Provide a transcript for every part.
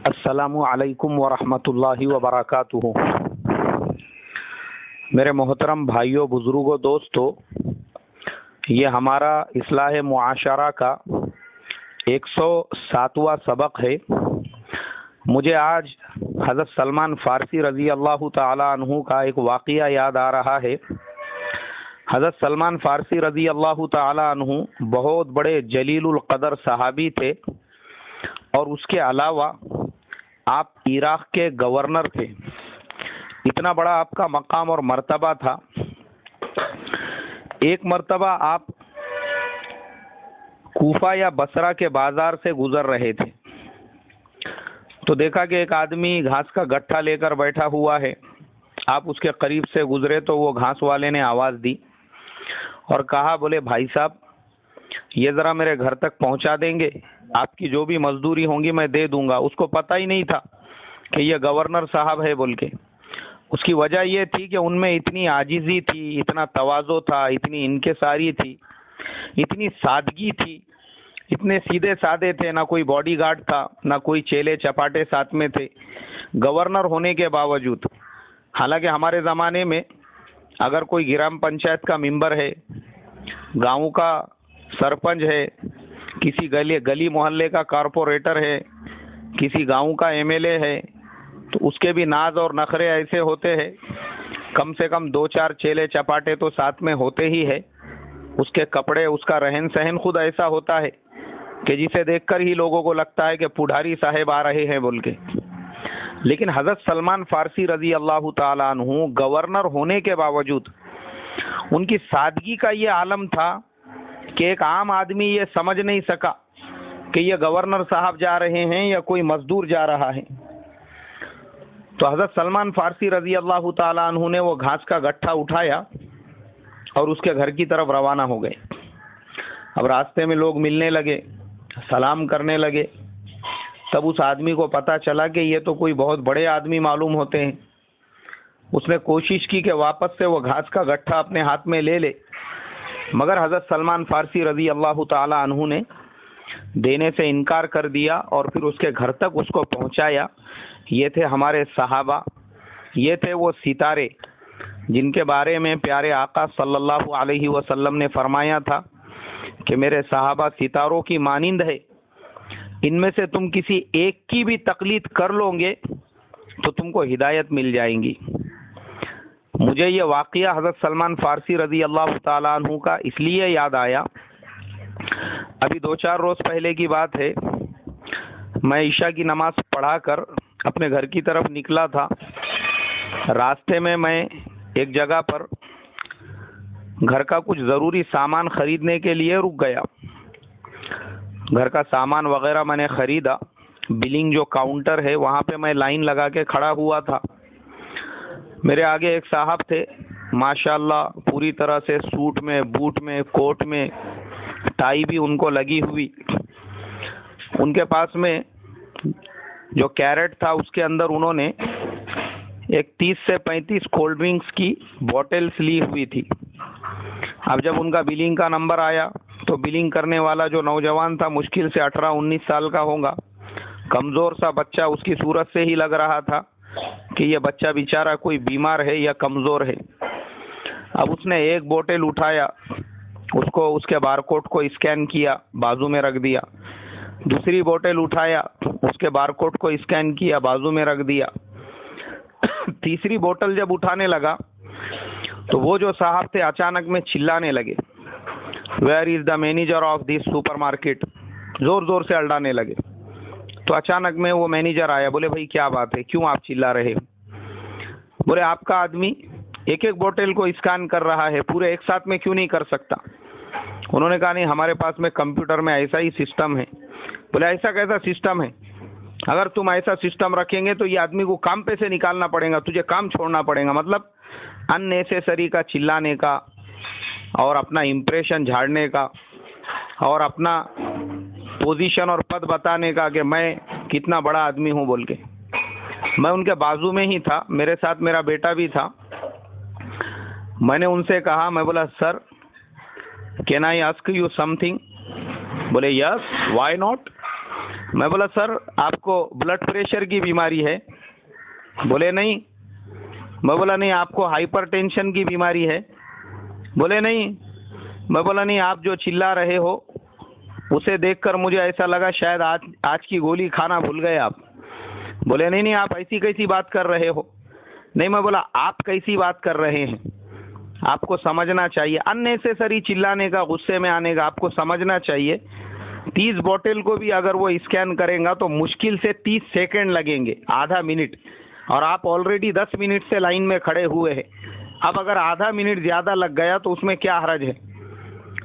अस्सलामु अलैकुम वरहमतुल्लाहि वबरकातुहू। मेरे मोहतरम भाइयों, बुज़ुर्गों, दोस्तों, ये हमारा इस्लाह मुआशरा का 107वां सबक है। मुझे आज हज़रत सलमान फ़ारसी रज़ी अल्लाह ताला अन्हु का एक वाक़या याद आ रहा है। हज़रत सलमान फ़ारसी रज़ी अल्लाह ताला अन्हु बहुत बड़े जलीलुल क़दर सहाबी थे और उसके अलावा आप इराक़ के गवर्नर थे। इतना बड़ा आपका मकाम और मर्तबा था। एक मर्तबा आप कूफा या बसरा के बाज़ार से गुज़र रहे थे तो देखा कि एक आदमी घास का गट्ठा लेकर बैठा हुआ है। आप उसके करीब से गुज़रे तो वो घास वाले ने आवाज़ दी और कहा, बोले भाई साहब, ये ज़रा मेरे घर तक पहुंचा देंगे? आपकी जो भी मजदूरी होंगी मैं दे दूंगा। उसको पता ही नहीं था कि ये गवर्नर साहब है बोल के। उसकी वजह ये थी कि उनमें इतनी आजिज़ी थी, इतना तवाज़ो था, इतनी इनकिसारी थी, इतनी सादगी थी, इतने सीधे साधे थे। ना कोई बॉडीगार्ड था, ना कोई चेले चपाटे साथ में थे, गवर्नर होने के बावजूद। हालांकि हमारे ज़माने में अगर कोई ग्राम पंचायत का मेंबर है, गांव का सरपंच है, किसी गली मोहल्ले का कारपोरेटर है, किसी गांव का एमएलए है, तो उसके भी नाज और नखरे ऐसे होते हैं, कम से कम 2-4 चेले चपाटे तो साथ में होते ही है। उसके कपड़े, उसका रहन सहन खुद ऐसा होता है कि जिसे देखकर ही लोगों को लगता है कि पुढ़ारी साहेब आ रहे हैं बोल के। लेकिन हज़रत सलमान फ़ारसी रज़ी अल्लाह ताला अन्हु गवर्नर होने के बावजूद उनकी सादगी का ये आलम था कि एक आम आदमी ये समझ नहीं सका कि ये गवर्नर साहब जा रहे हैं या कोई मजदूर जा रहा है। तो हज़रत सलमान फ़ारसी रज़ी अल्लाह ताला अन्हु ने वो घास का गट्ठा उठाया और उसके घर की तरफ रवाना हो गए। अब रास्ते में लोग मिलने लगे, सलाम करने लगे। तब उस आदमी को पता चला कि ये तो कोई बहुत बड़े आदमी मालूम होते हैं। उसने कोशिश की कि वापस से वो घास का गट्ठा अपने हाथ में ले ले, मगर हज़रत सलमान फ़ारसी रज़ी अल्लाह ताला अन्हु ने देने से इनकार कर दिया और फिर उसके घर तक उसको पहुंचाया। ये थे हमारे सहाबा, ये थे वो सितारे जिनके बारे में प्यारे आका सल्लल्लाहु अलैहि वसल्लम ने फरमाया था कि मेरे सहाबा सितारों की मानिंद है। इनमें से तुम किसी एक की भी तकलीद कर लोगे तो तुमको हिदायत मिल जाएंगी। मुझे ये वाक़या हज़रत सलमान फ़ारसी रज़ी अल्लाह ताला अन्हु का इसलिए याद आया, अभी 2-4 रोज़ पहले की बात है। मैं ईशा की नमाज़ पढ़ा कर अपने घर की तरफ निकला था। रास्ते में मैं एक जगह पर घर का कुछ ज़रूरी सामान ख़रीदने के लिए रुक गया। घर का सामान वगैरह मैंने ख़रीदा। बिलिंग जो काउंटर है वहाँ पे मैं लाइन लगा के खड़ा हुआ था। मेरे आगे एक साहब थे, माशाल्लाह पूरी तरह से सूट में, बूट में, कोट में, टाई भी उनको लगी हुई। उनके पास में जो कैरेट था उसके अंदर उन्होंने एक 30 से 35 कोल्ड ड्रिंक्स की बॉटल्स ली हुई थी। अब जब उनका बिलिंग का नंबर आया तो बिलिंग करने वाला जो नौजवान था मुश्किल से 18-19 साल का होगा। कमज़ोर सा बच्चा, उसकी सूरत से ही लग रहा था कि यह बच्चा बेचारा कोई बीमार है या कमज़ोर है। अब उसने एक बोतल उठाया, उसको उसके बारकोड को स्कैन किया, बाजू में रख दिया। दूसरी बोतल उठाया, उसके बारकोड को स्कैन किया, बाजू में रख दिया। तीसरी बोतल जब उठाने लगा तो वो जो साहब थे अचानक में चिल्लाने लगे, where is the manager of this supermarket, ज़ोर ज़ोर से अल्लाने लगे। तो अचानक में वो मैनेजर आया। बोले भाई क्या बात है, क्यों आप चिल्ला रहे हो? बोले आपका आदमी एक एक बोतल को स्कैन कर रहा है, पूरे एक साथ में क्यों नहीं कर सकता? उन्होंने कहा नहीं, हमारे पास में कंप्यूटर में ऐसा ही सिस्टम है। बोले ऐसा कैसा सिस्टम है? अगर तुम ऐसा सिस्टम रखेंगे तो ये आदमी को काम पे से निकालना पड़ेगा, तुझे काम छोड़ना पड़ेगा। मतलब अननेसेसरी का चिल्लाने का और अपना इम्प्रेशन झाड़ने का और अपना पोजीशन और पद बताने का कि मैं कितना बड़ा आदमी हूँ बोल के। मैं उनके बाजू में ही था, मेरे साथ मेरा बेटा भी था। मैंने उनसे कहा, मैं बोला sir, can I ask you something? बोले यस, व्हाई नॉट। मैं बोला सर आपको ब्लड प्रेशर की बीमारी है? बोले नहीं। मैं बोला नहीं आपको हाइपरटेंशन की बीमारी है? बोले नहीं। मैं बोला नहीं आप जो चिल्ला रहे हो उसे देखकर मुझे ऐसा लगा शायद आज की गोली खाना भूल गए आप। बोले नहीं नहीं आप ऐसी कैसी बात कर रहे हो? नहीं। मैं बोला आप कैसी बात कर रहे हैं, आपको समझना चाहिए। अननेसेसरी चिल्लाने का, गुस्से में आने का आपको समझना चाहिए। 30 बोतल को भी अगर वो स्कैन करेगा तो मुश्किल से 30 सेकंड लगेंगे, आधा मिनट, और आप ऑलरेडी 10 मिनट से लाइन में खड़े हुए हैं। अब अगर आधा मिनट ज़्यादा लग गया तो उसमें क्या हर्ज है?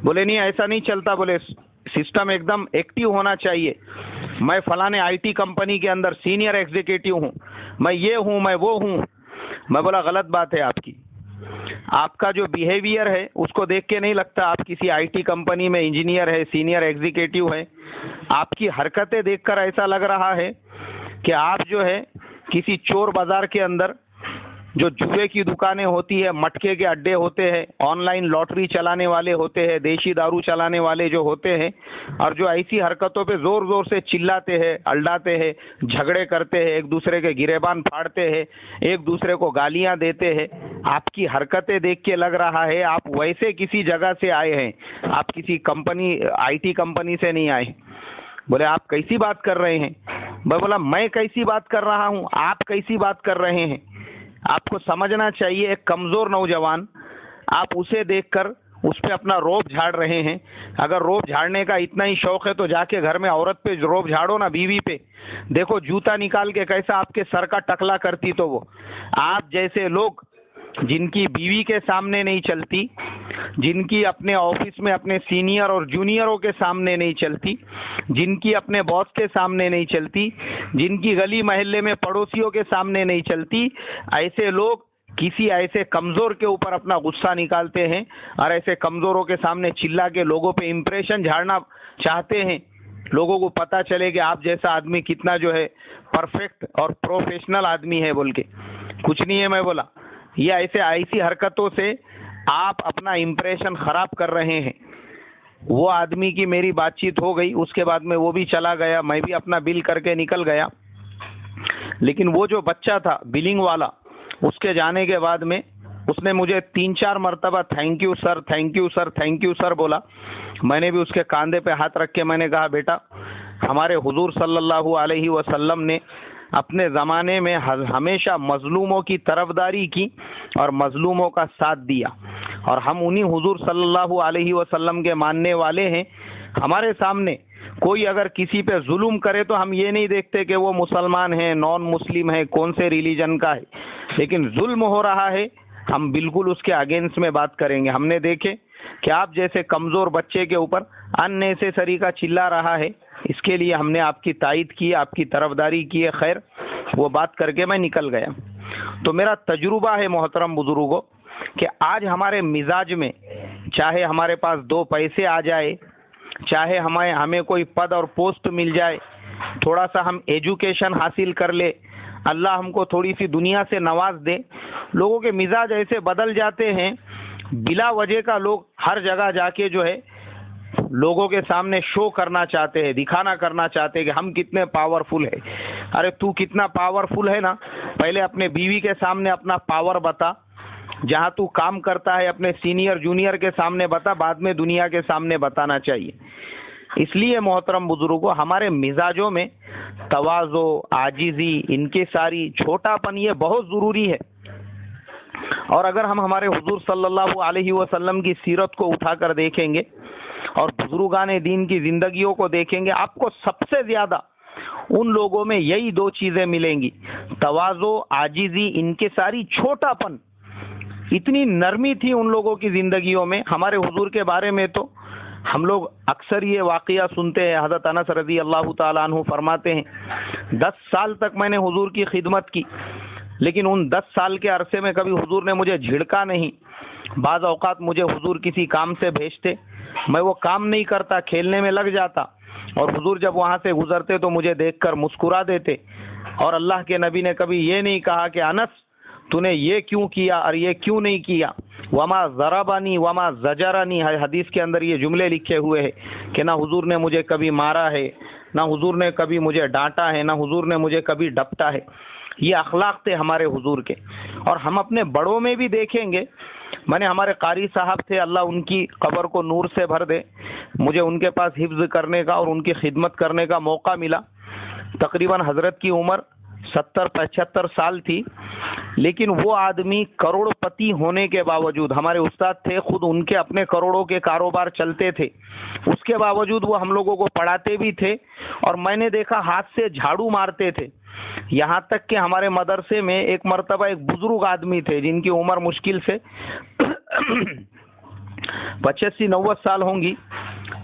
बोले नहीं ऐसा नहीं चलता, बोले सिस्टम एकदम एक्टिव होना चाहिए। मैं फलाने आईटी कंपनी के अंदर सीनियर एग्जीक्यूटिव हूँ, मैं ये हूँ, मैं वो हूँ। मैं बोला गलत बात है आपकी। आपका जो बिहेवियर है उसको देख के नहीं लगता आप किसी आईटी कंपनी में इंजीनियर है, सीनियर एग्जीक्यूटिव है। आपकी हरकतें देखकर ऐसा लग रहा है कि आप जो है किसी चोर बाजार के अंदर, जो जुए की दुकानें होती है, मटके के अड्डे होते हैं, ऑनलाइन लॉटरी चलाने वाले होते हैं, देशी दारू चलाने वाले जो होते हैं, और जो ऐसी हरकतों पे जोर जोर से चिल्लाते हैं, अल्लाते हैं, झगड़े करते हैं, एक दूसरे के गिरेबान फाड़ते हैं, एक दूसरे को गालियां देते हैं। आपकी हरकतें देख के लग रहा है आप वैसे किसी जगह से आए हैं, आप किसी कंपनी, आईटी कंपनी से नहीं आए। बोले आप कैसी बात कर रहे हैं? मैं बोला मैं कैसी बात कर रहा हूँ, आप कैसी बात कर रहे हैं? आपको समझना चाहिए एक कमज़ोर नौजवान, आप उसे देखकर उस पर अपना रोब झाड़ रहे हैं। अगर रोब झाड़ने का इतना ही शौक है तो जाके घर में औरत पे रोब झाड़ो ना, बीवी पे। देखो जूता निकाल के कैसा आपके सर का टकला करती। तो वो आप जैसे लोग जिनकी बीवी के सामने नहीं चलती, जिनकी अपने ऑफिस में अपने सीनियर और जूनियरों के सामने नहीं चलती, जिनकी अपने बॉस के सामने नहीं चलती, जिनकी गली मोहल्ले में पड़ोसियों के सामने नहीं चलती, ऐसे लोग किसी ऐसे कमज़ोर के ऊपर अपना गुस्सा निकालते हैं और ऐसे कमज़ोरों के सामने चिल्ला के लोगों पे इम्प्रेशन झाड़ना चाहते हैं। लोगों को पता चले कि आप जैसा आदमी कितना जो है परफेक्ट और प्रोफेशनल आदमी है बोल के। कुछ नहीं है। मैं बोला ये ऐसी हरकतों से आप अपना इम्प्रेशन खराब कर रहे हैं। वो आदमी की मेरी बातचीत हो गई, उसके बाद में वो भी चला गया, मैं भी अपना बिल करके निकल गया। लेकिन वो जो बच्चा था बिलिंग वाला, उसके जाने के बाद में उसने मुझे 3-4 मरतबा thank you sir, thank you sir, thank you sir बोला। मैंने भी उसके कंधे पे हाथ रख के मैंने कहा बेटा, हमारे हुजूर सल्लल्लाहु अलैहि वसल्लम ने अपने ज़माने में हमेशा मजलूमों की तरफदारी की और मजलूमों का साथ दिया, और हम उन्हीं हुजूर सल्लल्लाहु अलैहि वसल्लम के मानने वाले हैं। हमारे सामने कोई अगर किसी पे जुल्म करे तो हम ये नहीं देखते कि वो मुसलमान है, नॉन मुस्लिम है, कौन से रिलीजन का है, लेकिन जुल्म हो रहा है हम बिल्कुल उसके अगेंस्ट में बात करेंगे। हमने देखे कि आप जैसे कमज़ोर बच्चे के ऊपर अननेसेसरी का चिल्ला रहा है, इसके लिए हमने आपकी तायद की, आपकी तरफदारी की है। खैर वो बात करके मैं निकल गया। तो मेरा तजुर्बा है मोहतरम बुजुर्गों कि आज हमारे मिजाज में, चाहे हमारे पास 2 पैसे आ जाए, चाहे हमें कोई पद और पोस्ट मिल जाए, थोड़ा सा हम एजुकेशन हासिल कर ले, अल्लाह हमको थोड़ी सी दुनिया से नवाज दे, लोगों के मिजाज ऐसे बदल जाते हैं बिला वजह का। लोग हर जगह जाके जो है लोगों के सामने शो करना चाहते हैं, दिखाना करना चाहते हैं कि हम कितने पावरफुल है। अरे तू कितना पावरफुल है ना, पहले अपने बीवी के सामने अपना पावर बता, जहाँ तू काम करता है अपने सीनियर जूनियर के सामने बता, बाद में दुनिया के सामने बताना चाहिए। इसलिए मोहतरम बुजुर्गों, हमारे मिजाजों में तवाज़ो, आजिज़ी, इनके सारी छोटापन ये बहुत ज़रूरी है। और अगर हम हमारे हुजूर सल्लल्लाहु अलैहि वसल्लम की सीरत को उठाकर देखेंगे और बुजुर्गान दीन की ज़िंदगियों को देखेंगे, आपको सबसे ज़्यादा उन लोगों में यही 2 चीज़ें मिलेंगी, तवाज़ो, आजिज़ी, इनके सारी छोटापन। इतनी नरमी थी उन लोगों की ज़िंदगियों में। हमारे हुजूर के बारे में तो हम लोग अक्सर ये वाक़या सुनते हैं। हज़रत अनस रज़ी अल्लाह ताला अन्हु फरमाते हैं 10 साल तक मैंने हुजूर की खिदमत की, लेकिन उन 10 साल के अरसे में कभी हुजूर ने मुझे झिड़का नहीं। बाज़ औक़ात मुझे हुजूर किसी काम से भेजते, मैं वो काम नहीं करता, खेलने में लग जाता, और हुजूर जब वहाँ से गुजरते तो मुझे देखकर मुस्कुरा देते। और अल्लाह के नबी ने कभी ये नहीं कहा कि अनस तूने ये क्यों किया और ये क्यों नहीं किया। वमा ज़रबानी वमा ज़जरानी, हदीस के अंदर ये जुमले लिखे हुए हैं कि ना हुजूर ने मुझे कभी मारा है, ना हुजूर ने कभी मुझे डांटा है, ना हुजूर ने मुझे कभी डपटा है। ये अखलाक थे हमारे हुजूर के। और हम अपने बड़ों में भी देखेंगे, मैंने हमारे कारी साहब थे, अल्लाह उनकी कब्र को नूर से भर दे, मुझे उनके पास हिफ्ज करने का और उनकी खिदमत करने का मौका मिला। तकरीबन हजरत की उम्र 70-75 साल थी, लेकिन वो आदमी करोड़पति होने के बावजूद, हमारे उस्ताद थे खुद, उनके अपने करोड़ों के कारोबार चलते थे, उसके बावजूद वो हम लोगों को पढ़ाते भी थे और मैंने देखा हाथ से झाड़ू मारते थे। यहाँ तक कि हमारे मदरसे में एक मर्तबा एक बुजुर्ग आदमी थे जिनकी उम्र मुश्किल से 85-90 साल होंगी।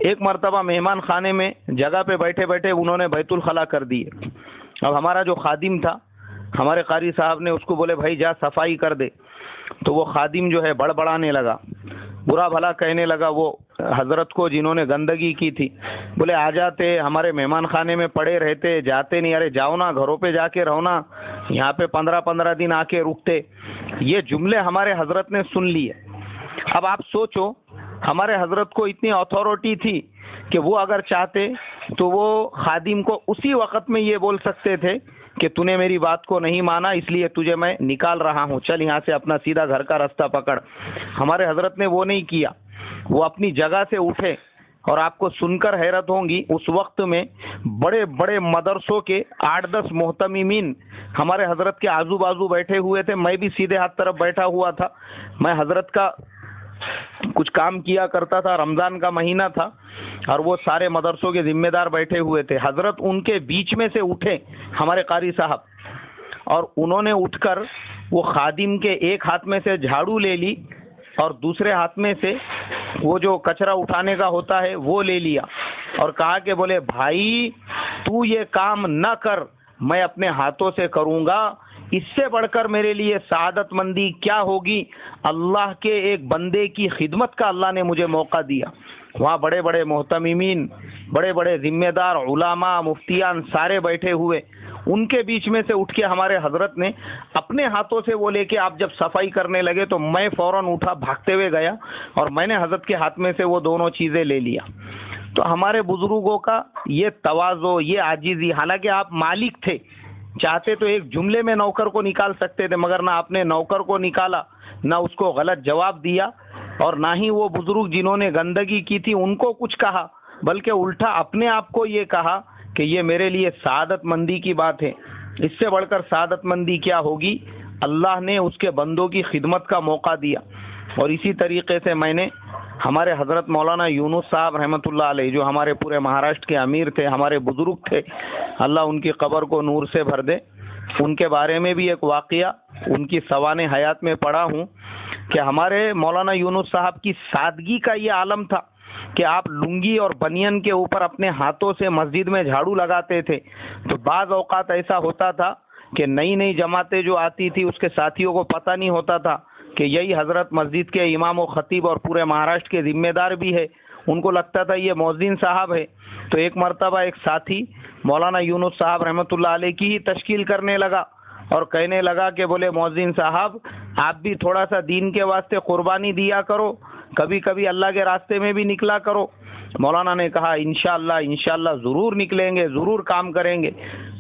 एक मर्तबा मेहमान खाने में जगह पे बैठे बैठे उन्होंने बैतुल खला कर दिए। अब हमारा जो खादिम था, हमारे कारी साहब ने उसको बोले भाई जा सफाई कर दे। तो वो खादिम जो है बड़बड़ाने लगा, बुरा भला कहने लगा वो हजरत को जिन्होंने गंदगी की थी। बोले आ जाते, हमारे मेहमान खाने में पड़े रहते, जाते नहीं, अरे जाओ ना, घरों पे जाके रहो ना, यहाँ पे 15-15 दिन आके रुकते। ये जुमले हमारे हजरत ने सुन लिए। अब आप सोचो, हमारे हजरत को इतनी अथॉरिटी थी कि वो अगर चाहते तो वो खादिम को उसी वक्त में ये बोल सकते थे कि तूने मेरी बात को नहीं माना, इसलिए तुझे मैं निकाल रहा हूँ, चल यहाँ से अपना सीधा घर का रास्ता पकड़। हमारे हजरत ने वो नहीं किया, वो अपनी जगह से उठे। और आपको सुनकर हैरत होंगी, उस वक्त में बड़े बड़े मदरसों के 8-10 मोहतमीमीन हमारे हजरत के आजू बाजू बैठे हुए थे। मैं भी सीधे हाथ तरफ बैठा हुआ था। मैं हजरत का कुछ काम किया करता था, रमज़ान का महीना था और वो सारे मदरसों के जिम्मेदार बैठे हुए थे। हजरत उनके बीच में से उठे, हमारे कारी साहब, और उन्होंने उठकर वो खादिम के एक हाथ में से झाड़ू ले ली और दूसरे हाथ में से वो जो कचरा उठाने का होता है वो ले लिया और कहा कि बोले भाई तू ये काम न कर, मैं अपने हाथों से करूँगा। इससे बढ़कर मेरे लिए सादतमंदी क्या होगी। अल्लाह के एक बंदे की खिदमत का अल्लाह ने मुझे मौका दिया। वहाँ बड़े बड़े मोहतमीमीन, बड़े बड़े जिम्मेदार, उलामा, मुफ्तियान सारे बैठे हुए। उनके बीच में से उठ के हमारे हजरत ने अपने हाथों से वो लेके आप जब सफाई करने लगे तो मैं फौरन उठा, भागते हुए गया और मैंने हजरत के हाथ में से वो दोनों चीज़ें ले लिया। तो हमारे बुजुर्गों का ये तवाज़ो, ये आजिज़ी, हालांकि आप मालिक थे, चाहते तो एक जुमले में नौकर को निकाल सकते थे, मगर ना आपने नौकर को निकाला, ना उसको गलत जवाब दिया और ना ही वो बुजुर्ग जिन्होंने गंदगी की थी उनको कुछ कहा, बल्कि उल्टा अपने आप को ये कहा कि ये मेरे लिए सादतमंदी की बात है। इससे बढ़कर सादतमंदी क्या होगी। अल्लाह ने उसके बंदों की खिदमत का मौका दिया। और इसी तरीके से मैंने हमारे हज़रत मौलाना यूनुस साहब रहमतुल्लाह अलैह, जो हमारे पूरे महाराष्ट्र के अमीर थे, हमारे बुजुर्ग थे, अल्लाह उनकी कब्र को नूर से भर दे, उनके बारे में भी एक वाक़या उनकी सवाने हयात में पढ़ा हूँ कि हमारे मौलाना यूनुस साहब की सादगी का ये आलम था कि आप लुंगी और बनियन के ऊपर अपने हाथों से मस्जिद में झाड़ू लगाते थे। तो बाज़ औक़ात ऐसा होता था कि नई नई जमातें जो आती थी उसके साथियों को पता नहीं होता था कि यही हज़रत मस्जिद के इमाम और ख़तीब और पूरे महाराष्ट्र के ज़िम्मेदार भी है। उनको लगता था ये मौज़िन साहब है। तो एक मरतबा एक साथी मौलाना यूनुस साहब रहमतुल्लाह अलैह की ही तश्कील करने लगा और कहने लगा कि बोले मौज़िन साहब आप भी थोड़ा सा दीन के वास्ते क़ुरबानी दिया करो, कभी कभी अल्लाह के रास्ते में भी निकला करो। मौलाना ने कहा इंशाअल्लाह इंशाअल्लाह ज़रूर निकलेंगे, ज़रूर काम करेंगे।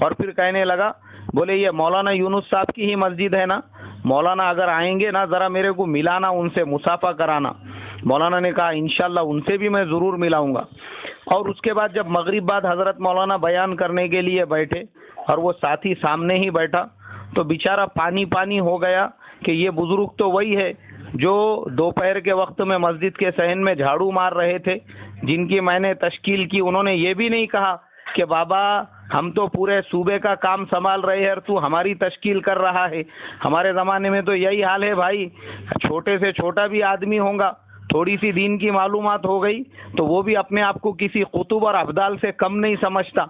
और फिर कहने लगा बोले ये मौलाना यूनुस साहब की ही मस्जिद है ना, मौलाना अगर आएंगे ना ज़रा मेरे को मिलाना, उनसे मुसाफा कराना। मौलाना ने कहा इंशाअल्लाह उनसे भी मैं ज़रूर मिलाऊंगा। और उसके बाद जब मगरिब बाद हज़रत मौलाना बयान करने के लिए बैठे और वो साथी सामने ही बैठा तो बेचारा पानी पानी हो गया कि ये बुज़ुर्ग तो वही है जो दोपहर के वक्त में मस्जिद के सहन में झाड़ू मार रहे थे, जिनकी मैंने तश्कील की। उन्होंने ये भी नहीं कहा कि बाबा हम तो पूरे सूबे का काम संभाल रहे हैं और तू हमारी तश्कील कर रहा है। हमारे ज़माने में तो यही हाल है भाई, छोटे से छोटा भी आदमी होगा, थोड़ी सी दीन की मालूमात हो गई तो वो भी अपने आप को किसी कुतुब और अब्दाल से कम नहीं समझता।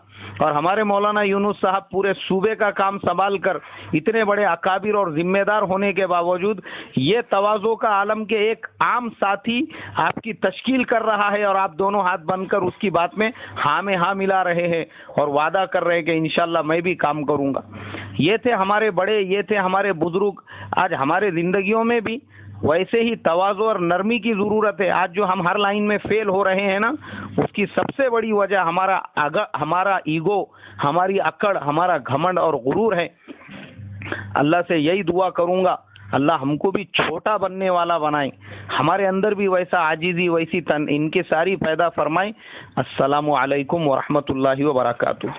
और हमारे मौलाना यूनुस साहब पूरे सूबे का काम संभाल कर इतने बड़े अकाबिर और जिम्मेदार होने के बावजूद ये तवाज़ो का आलम के एक आम साथी आपकी तश्कील कर रहा है और आप दोनों हाथ बनकर उसकी बात में हाँ मिला रहे हैं और वादा कर रहे हैं कि इंशाअल्लाह मैं भी काम करूँगा। ये थे हमारे बड़े, ये थे हमारे बुजुर्ग। आज हमारे ज़िंदगियों में भी वैसे ही तवाज़ु और नरमी की ज़रूरत है। आज जो हम हर लाइन में फेल हो रहे हैं ना, उसकी सबसे बड़ी वजह हमारा ईगो, हमारी अकड़, हमारा घमंड और गुरूर है। अल्लाह से यही दुआ करूँगा, अल्लाह हमको भी छोटा बनने वाला बनाए, हमारे अंदर भी वैसा आजीज़ी, वैसी इनके सारी पैदा फरमाए। अस्सलामु अलैकुम व रहमतुल्लाहि व बरकातुहू।